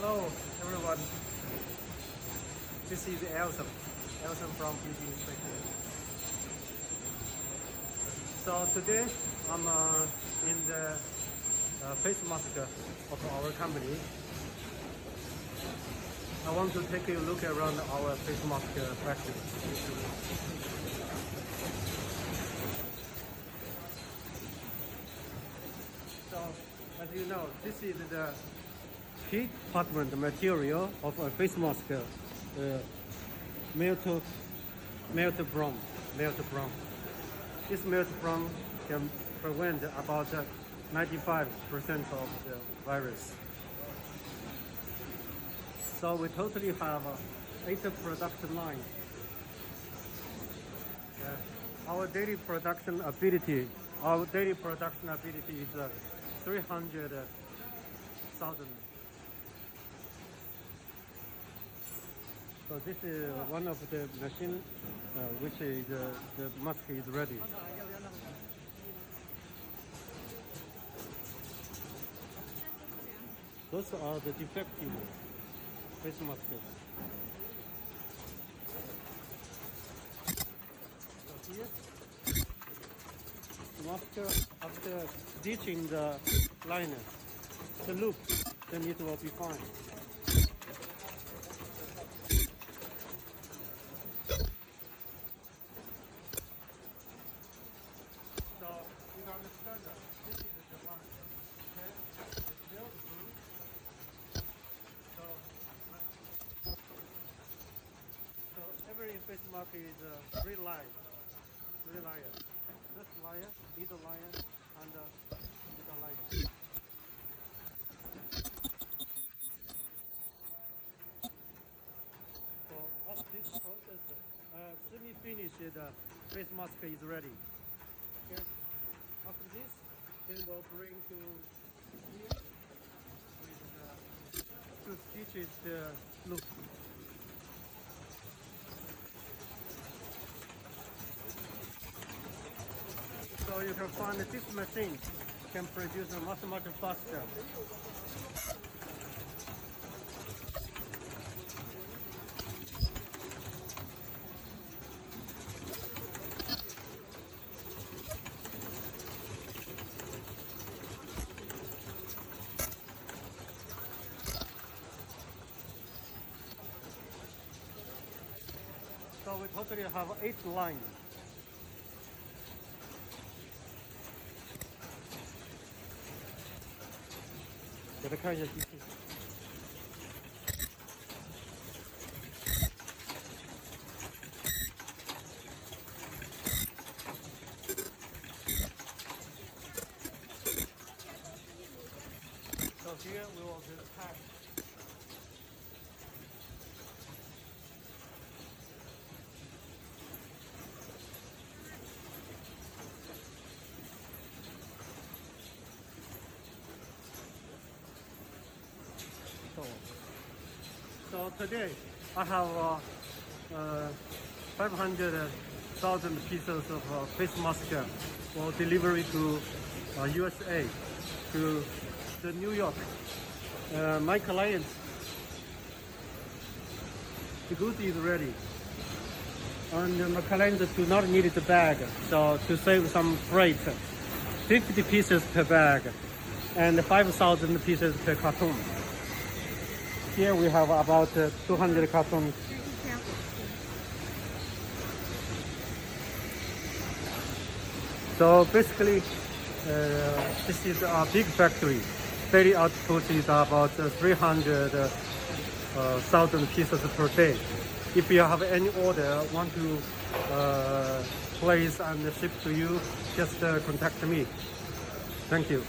Hello everyone, this is Elson from PT Inspector. So today I'm in the face mask of our company. I want to take a look around our face mask factory. So as you know, this is the key compartment material of a face mask, melt brown. This melt brown can prevent about 95% of the virus. So we totally have 8 production lines. Our daily production ability is 300,000. So this is one of the machine which is the mask is ready. Those are the defective face masks. So here, mask after stitching the liner, the loop, then it will be fine. So you can understand that this is the line. Okay? It's built through. So every face mask is 3 layers. First layer, middle layer, and middle layer. So after this process, semi-finished face mask is ready. Okay. After this, then we'll bring to here with 2 stitches the loop. So you can find that this machine can produce much faster. So we totally have 8 lines. So here we will do the pack. So today I have 500,000 pieces of face mask for delivery to USA, to the New York. My clients, the goods is ready, and my clients do not need the bag. So to save some freight, 50 pieces per bag and 5,000 pieces per carton. Here we have about 200 cartons. So basically, this is a big factory. Daily output is about 300,000 pieces per day. If you have any order want to place and ship to you, just contact me. Thank you.